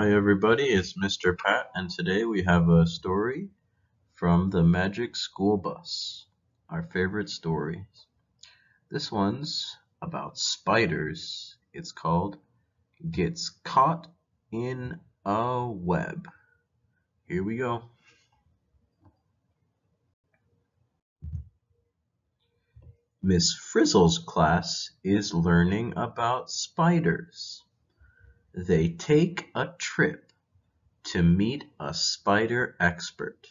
Hi everybody, it's Mr. Pat, and today we have a story from the Magic School Bus, our favorite stories. This one's about spiders. It's called Gets Caught in a Web. Here we go. Miss Frizzle's class is learning about spiders. They take a trip to meet a spider expert,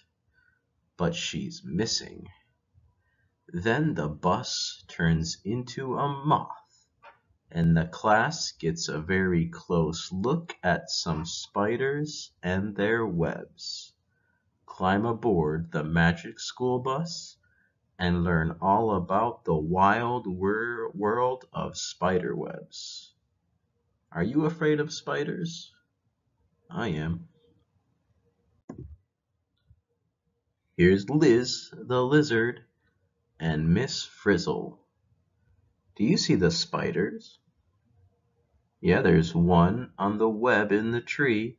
but she's missing. Then the bus turns into a moth, and the class gets a very close look at some spiders and their webs. Climb aboard the Magic School Bus and learn all about the wild world of spider webs. Are you afraid of spiders? I am. Here's Liz the lizard and Miss Frizzle. Do you see the spiders? Yeah, there's one on the web in the tree,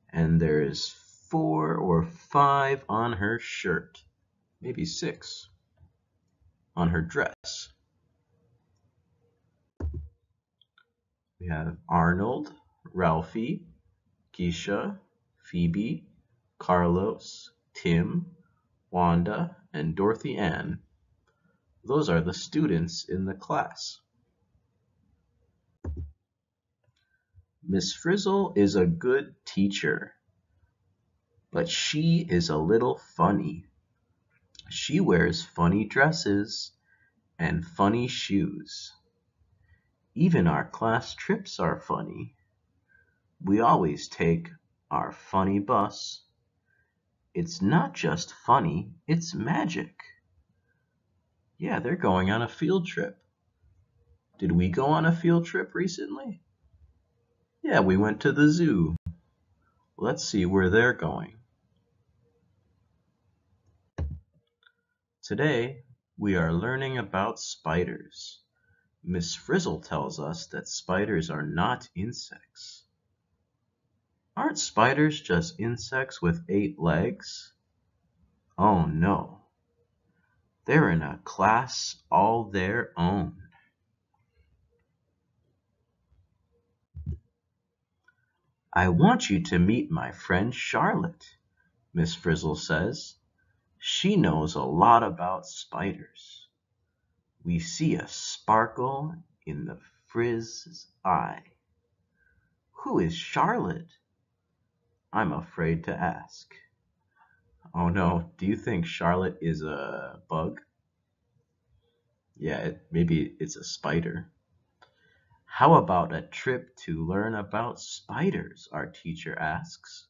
and there's 4 or 5 on her shirt, maybe 6 on her dress. We have Arnold, Ralphie, Keisha, Phoebe, Carlos, Tim, Wanda, and Dorothy Ann. Those are the students in the class. Miss Frizzle is a good teacher, but she is a little funny. She wears funny dresses and funny shoes. Even our class trips are funny. We always take our funny bus. It's not just funny, it's magic. Yeah, they're going on a field trip. Did we go on a field trip recently? Yeah, we went to the zoo. Let's see where they're going. Today, we are learning about spiders. Miss Frizzle tells us that spiders are not insects. Aren't spiders just insects with 8 legs? Oh no, they're in a class all their own. I want you to meet my friend Charlotte, Miss Frizzle says. She knows a lot about spiders. We see a sparkle in the Frizz's eye. Who is Charlotte? I'm afraid to ask. Oh no, do you think Charlotte is a bug? Yeah, maybe it's a spider. How about a trip to learn about spiders? Our teacher asks.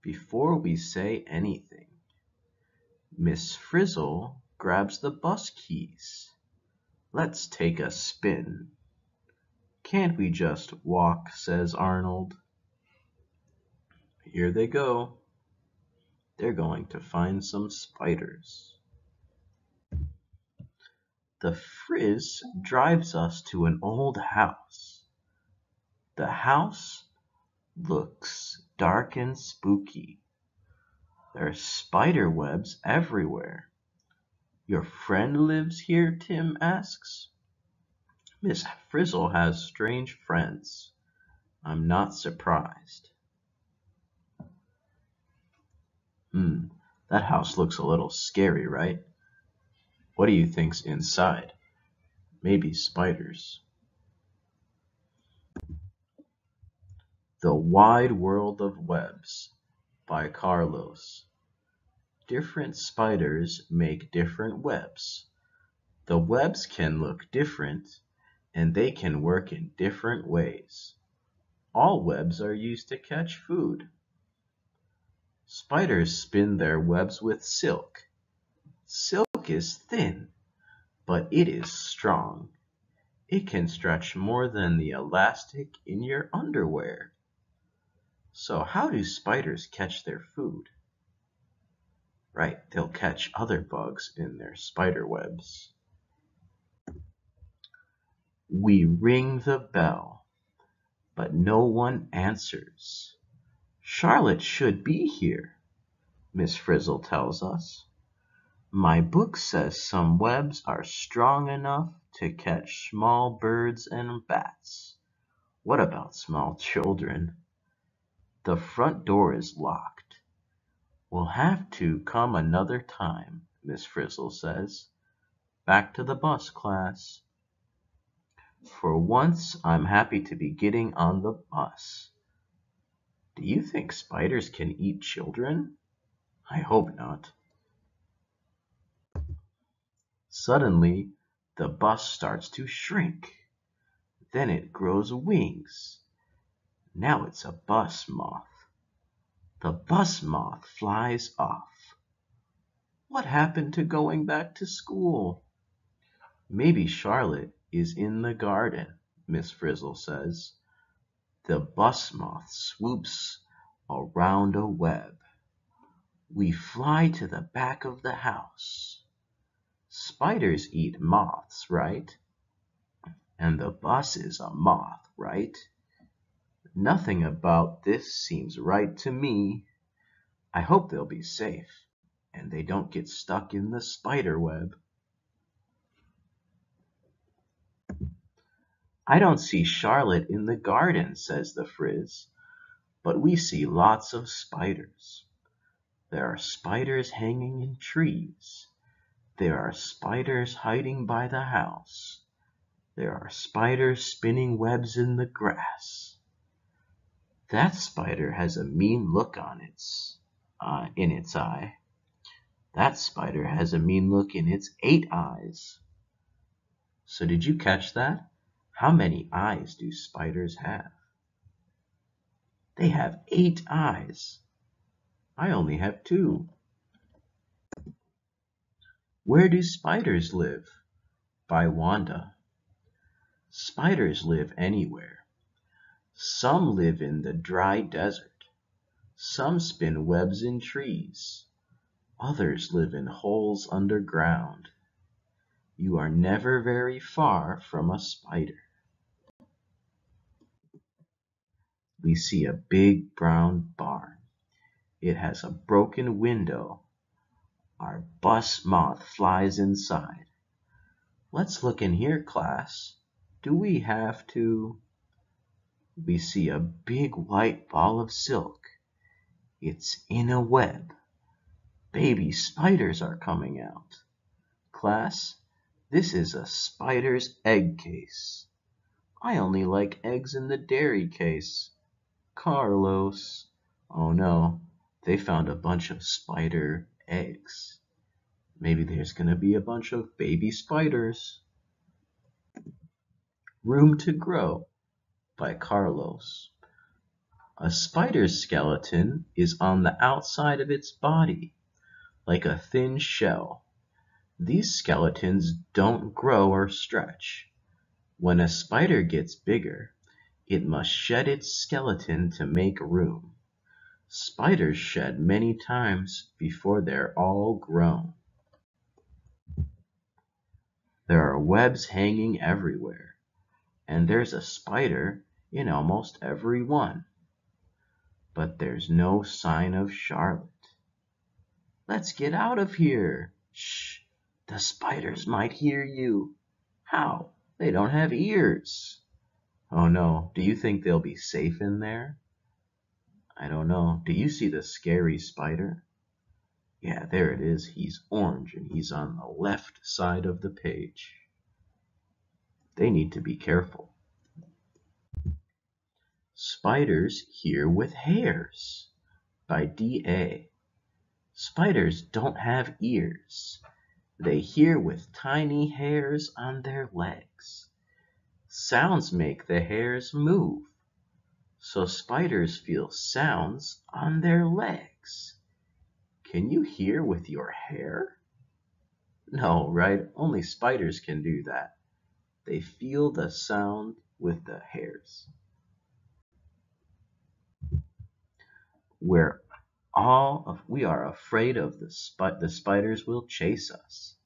Before we say anything, Miss Frizzle grabs the bus keys. Let's take a spin. Can't we just walk, says Arnold. Here they go. They're going to find some spiders. The Frizz drives us to an old house. The house looks dark and spooky. There are spider webs everywhere. Your friend lives here? Tim asks. Miss Frizzle has strange friends. I'm not surprised. That house looks a little scary, right? What do you think's inside? Maybe spiders. The Wide World of Webs by Carlos. Different spiders make different webs. The webs can look different, and they can work in different ways. All webs are used to catch food. Spiders spin their webs with silk. Silk is thin, but it is strong. It can stretch more than the elastic in your underwear. So how do spiders catch their food? Right, they'll catch other bugs in their spider webs. We ring the bell, but no one answers. Charlotte should be here, Miss Frizzle tells us. My book says some webs are strong enough to catch small birds and bats. What about small children? The front door is locked. We'll have to come another time, Miss Frizzle says. Back to the bus, class. For once, I'm happy to be getting on the bus. Do you think spiders can eat children? I hope not. Suddenly, the bus starts to shrink. Then it grows wings. Now it's a bus moth. The bus moth flies off. What happened to going back to school? Maybe Charlotte is in the garden, Miss Frizzle says. The bus moth swoops around a web. We fly to the back of the house. Spiders eat moths, right? And the bus is a moth, right? Nothing about this seems right to me. I hope they'll be safe and they don't get stuck in the spider web. I don't see Charlotte in the garden, says the Frizz, but we see lots of spiders. There are spiders hanging in trees. There are spiders hiding by the house. There are spiders spinning webs in the grass. That spider has a mean look in its eye. That spider has a mean look in its 8 eyes. So did you catch that? How many eyes do spiders have? They have 8 eyes. I only have 2. Where do spiders live? By Wanda. Spiders live anywhere. Some live in the dry desert. Some spin webs in trees. Others live in holes underground. You are never very far from a spider. We see a big brown barn. It has a broken window. Our bus moth flies inside. Let's look in here, class. Do we have to? We see a big white ball of silk. It's in a web. Baby spiders are coming out. Class, this is a spider's egg case. I only like eggs in the dairy case. Carlos. Oh no, they found a bunch of spider eggs. Maybe there's gonna be a bunch of baby spiders. Room to Grow by Carlos. A spider's skeleton is on the outside of its body, like a thin shell. These skeletons don't grow or stretch. When a spider gets bigger, it must shed its skeleton to make room. Spiders shed many times before they're all grown. There are webs hanging everywhere, and there's a spider in almost every one. But there's no sign of Charlotte. Let's get out of here. Shh, the spiders might hear you. How? They don't have ears. Oh no, do you think they'll be safe in there? I don't know. Do you see the scary spider? Yeah, there it is. He's orange and he's on the left side of the page. They need to be careful. Spiders Hear with Hairs by D.A. Spiders don't have ears. They hear with tiny hairs on their legs. Sounds make the hairs move. So spiders feel sounds on their legs. Can you hear with your hair? No, right? Only spiders can do that. They feel the sound with the hairs. We are afraid of the spiders will chase us.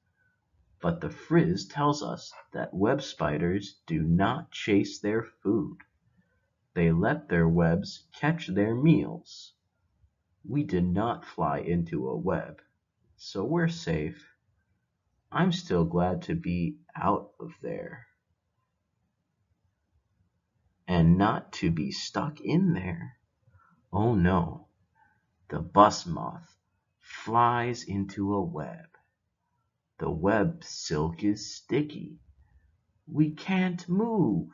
But the Frizz tells us that web spiders do not chase their food. They let their webs catch their meals. We did not fly into a web, so we're safe. I'm still glad to be out of there and not to be stuck in there. Oh no, the bus moth flies into a web. The web silk is sticky. We can't move.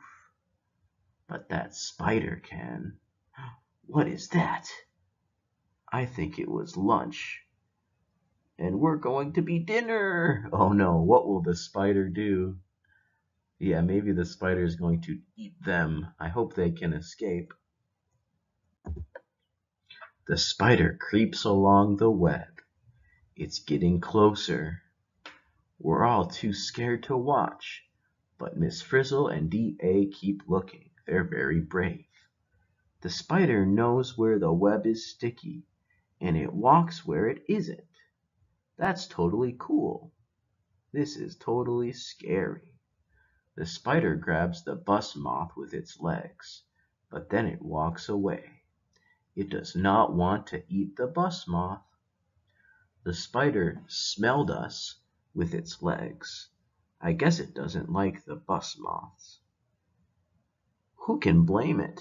But that spider can. What is that? I think it was lunch. And we're going to be dinner. Oh no, what will the spider do? Yeah, maybe the spider is going to eat them. I hope they can escape. The spider creeps along the web. It's getting closer. We're all too scared to watch, but Miss Frizzle and D.A. keep looking. They're very brave. The spider knows where the web is sticky, and it walks where it isn't. That's totally cool. This is totally scary. The spider grabs the bus moth with its legs, but then it walks away. It does not want to eat the bus moth. The spider smelled us with its legs. I guess it doesn't like the bus moths. Who can blame it?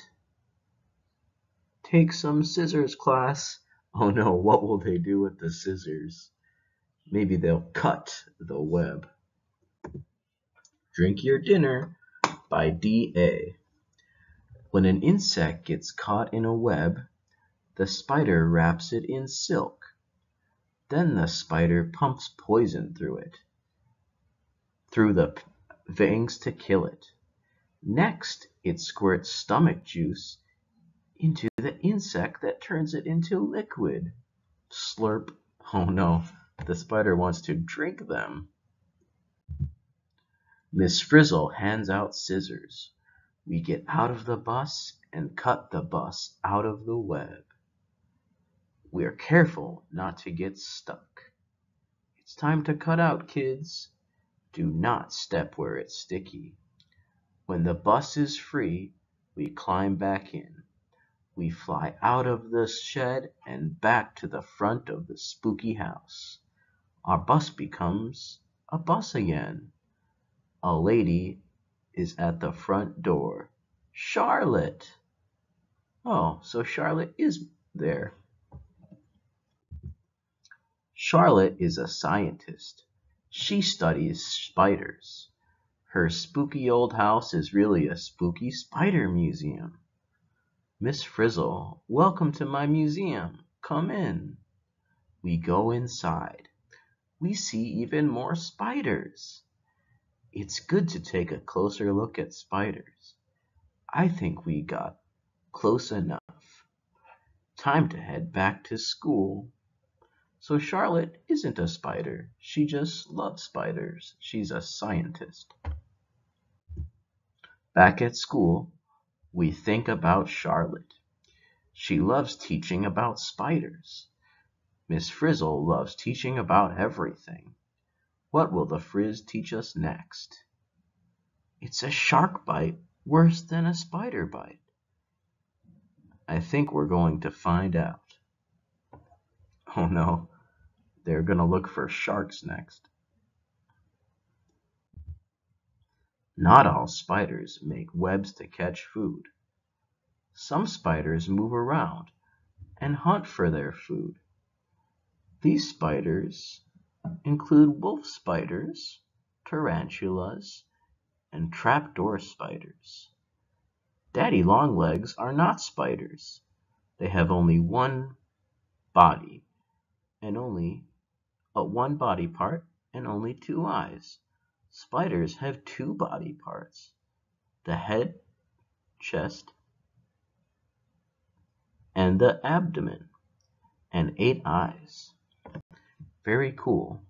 Take some scissors, class. Oh no, what will they do with the scissors? Maybe they'll cut the web. Drink Your Dinner by D.A. When an insect gets caught in a web, the spider wraps it in silk. Then the spider pumps poison through the fangs to kill it. Next, it squirts stomach juice into the insect that turns it into liquid. Slurp. Oh no, the spider wants to drink them. Miss Frizzle hands out scissors. We get out of the bus and cut the bus out of the web. We're careful not to get stuck. It's time to cut out, kids. Do not step where it's sticky. When the bus is free, we climb back in. We fly out of the shed and back to the front of the spooky house. Our bus becomes a bus again. A lady is at the front door. Charlotte! Oh, so Charlotte is there. Charlotte is a scientist. She studies spiders. Her spooky old house is really a spooky spider museum. Miss Frizzle, welcome to my museum. Come in. We go inside. We see even more spiders. It's good to take a closer look at spiders. I think we got close enough. Time to head back to school. So Charlotte isn't a spider. She just loves spiders. She's a scientist. Back at school, we think about Charlotte. She loves teaching about spiders. Miss Frizzle loves teaching about everything. What will the Frizz teach us next? It's a shark bite worse than a spider bite. I think we're going to find out. Oh no, they're going to look for sharks next. Not all spiders make webs to catch food. Some spiders move around and hunt for their food. These spiders include wolf spiders, tarantulas, and trapdoor spiders. Daddy longlegs are not spiders. They have only one body and only one body part and only two eyes. Spiders have two body parts, the head, chest, and the abdomen, and 8 eyes. Very cool.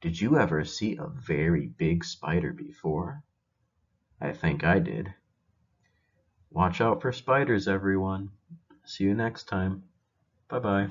Did you ever see a very big spider before? I think I did. Watch out for spiders, everyone. See you next time. Bye-bye.